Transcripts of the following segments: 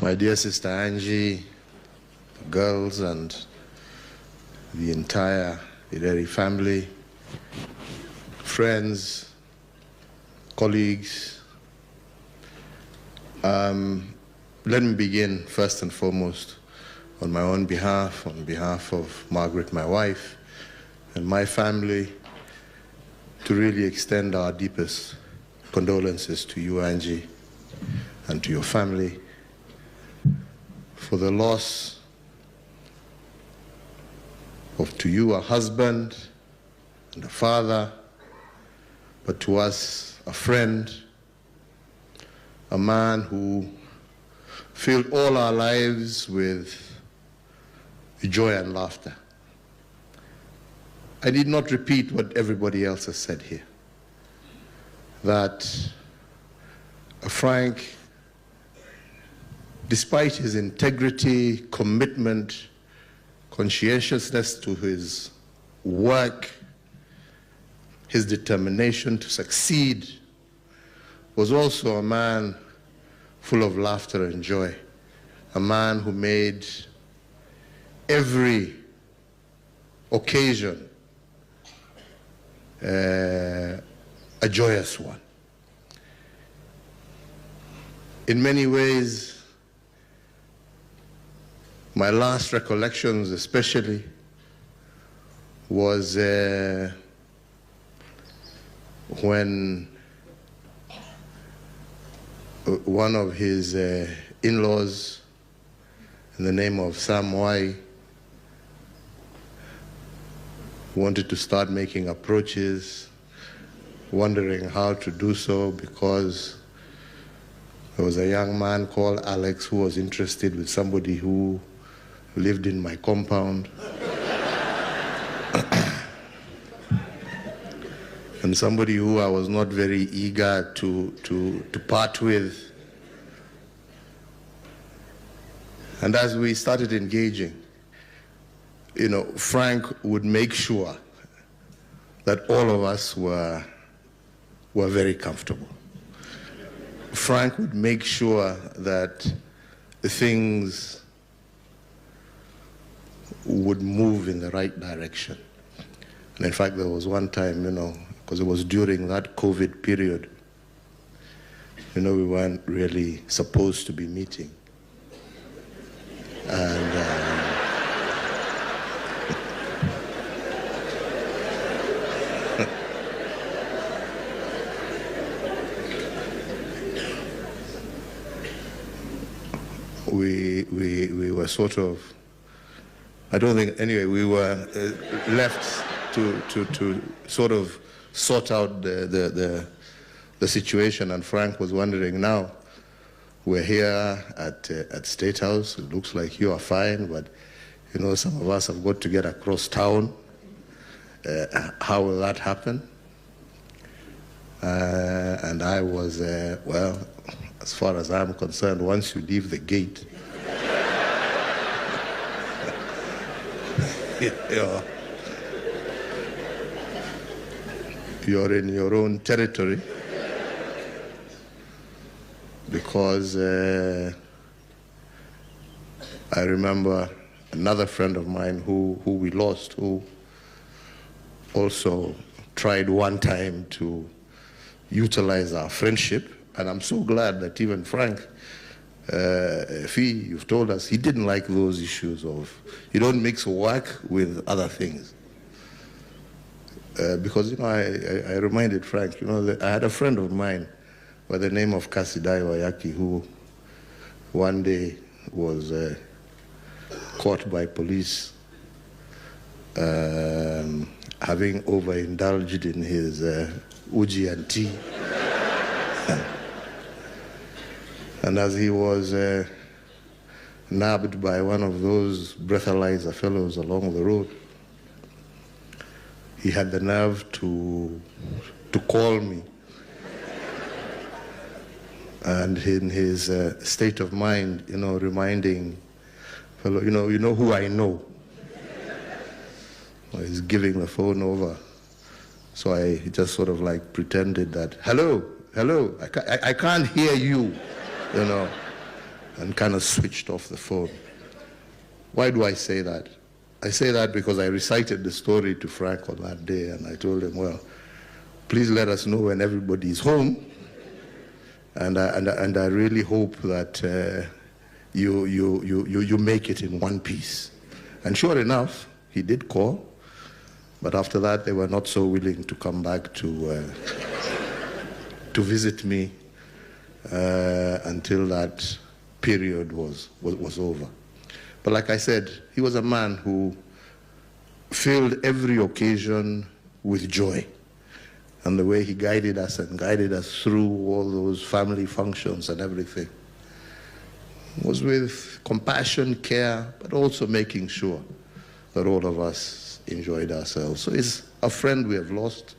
my dear sister Angie, the girls, and the entire Ireri family, friends, colleagues. Let me begin first and foremost on my own behalf, on behalf of Margaret, my wife, and my family, to really extend our deepest condolences to you, Angie, and to your family for the loss of, to you, a husband and a father, but to us, a friend, a man who filled all our lives with joy and laughter. I need not repeat what everybody else has said here, that Frank, despite his integrity, commitment, conscientiousness to his work, his determination to succeed, was also a man full of laughter and joy, a man who made every occasion a joyous one. In many ways, my last recollections especially was when one of his in-laws, in the name of Sam Y, wanted to start making approaches, wondering how to do so, because there was a young man called Alex who was interested with somebody who lived in my compound. And somebody who I was not very eager to part with. And as we started engaging, you know, Frank would make sure that all of us were very comfortable. Frank would make sure that the things would move in the right direction. And in fact, there was one time, you know, because it was during that COVID period, you know, we weren't really supposed to be meeting. And we were sort of, I don't think, anyway, we were left to sort of sort out the situation, and Frank was wondering, now we're here at State House, it looks like you are fine, but you know, some of us have got to get across town. How will that happen? And I was, well, as far as I'm concerned, once you leave the gate, you're in your own territory, because I remember another friend of mine who we lost, who also tried one time to utilize our friendship. And I'm so glad that even Frank, you've told us he didn't like those issues of, you don't mix work with other things. Because, you know, I reminded Frank, you know, that I had a friend of mine by the name of Kasidai Wayaki, who one day was caught by police having overindulged in his uji and tea. And as he was nabbed by one of those breathalyzer fellows along the road, he had the nerve to call me. And in his state of mind, you know, reminding fellow, you know who I know. He's giving the phone over. So I just sort of like pretended that, hello, I can't hear you, you know. and kind of switched off the phone. Why do I say that? I say that because I recited the story to Frank on that day, and I told him, well, please let us know when everybody's home, and I really hope that you make it in one piece. And sure enough, he did call, but after that they were not so willing to come back to visit me until that period was over. But like I said, he was a man who filled every occasion with joy. And the way he guided us through all those family functions and everything was with compassion, care, but also making sure that all of us enjoyed ourselves. So it's a friend we have lost.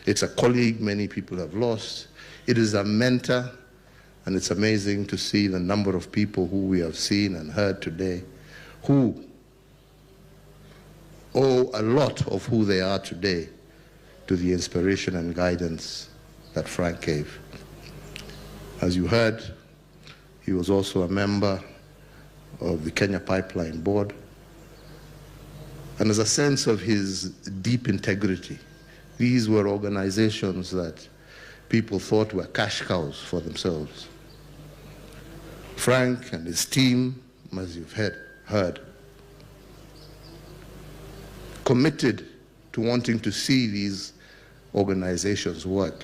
It's a colleague many people have lost. It is a mentor, and it's amazing to see the number of people who we have seen and heard today who owe a lot of who they are today to the inspiration and guidance that Frank gave. As you heard, he was also a member of the Kenya Pipeline Board. And as a sense of his deep integrity, these were organizations that people thought were cash cows for themselves. Frank and his team, as you've heard, committed to wanting to see these organizations work,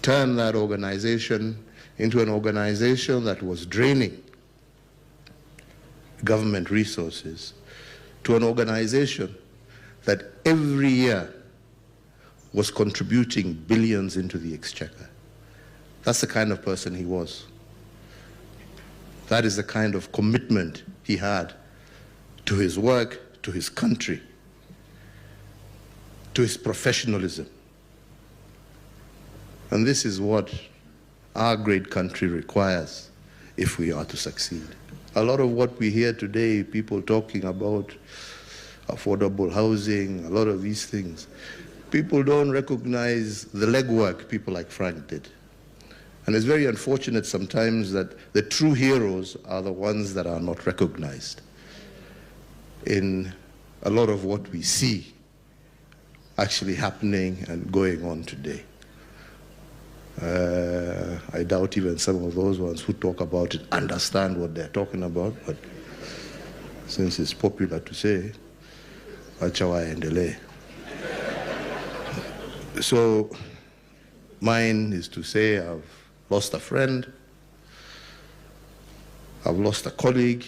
turn that organization into an organization that was draining government resources to an organization that every year was contributing billions into the exchequer. That's the kind of person he was. That is the kind of commitment he had to his work, to his country, to his professionalism. And this is what our great country requires if we are to succeed. A lot of what we hear today, people talking about affordable housing, a lot of these things, people don't recognize the legwork people like Frank did. And it's very unfortunate sometimes that the true heroes are the ones that are not recognized in a lot of what we see actually happening and going on today. I doubt even some of those ones who talk about it understand what they're talking about, but since it's popular to say, wacha waendelee. So mine is to say I've lost a friend, I've lost a colleague,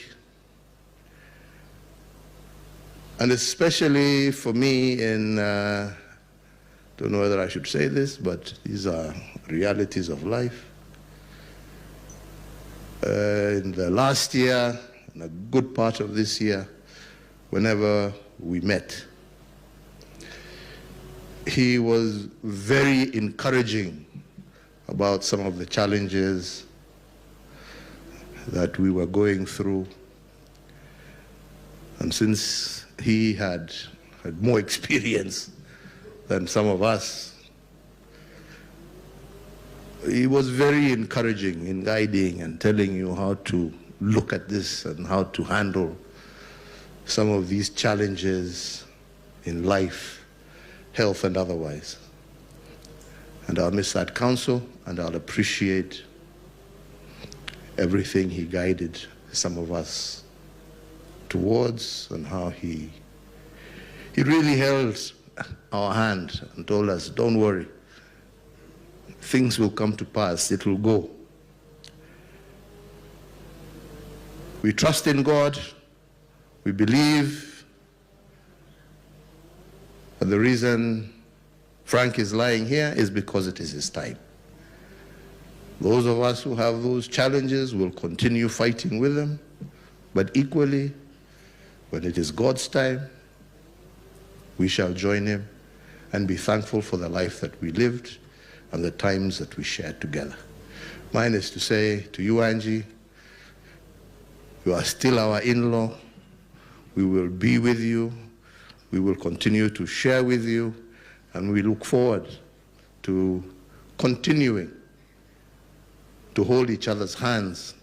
and especially for me in, don't know whether I should say this, but these are realities of life. In the last year, and a good part of this year, whenever we met, he was very encouraging about some of the challenges that we were going through. And since he had more experience than some of us, he was very encouraging in guiding and telling you how to look at this and how to handle some of these challenges in life, health and otherwise. And I'll miss that counsel, and I'll appreciate everything he guided some of us towards, and how he really held our hand and told us, don't worry, things will come to pass, it will go. We trust in God, we believe, and the reason Frank is lying here is because it is his time. Those of us who have those challenges will continue fighting with them, but equally, when it is God's time, we shall join him and be thankful for the life that we lived and the times that we shared together. Mine is to say to you, Angie, you are still our in-law. We will be with you. We will continue to share with you, and we look forward to continuing to hold each other's hands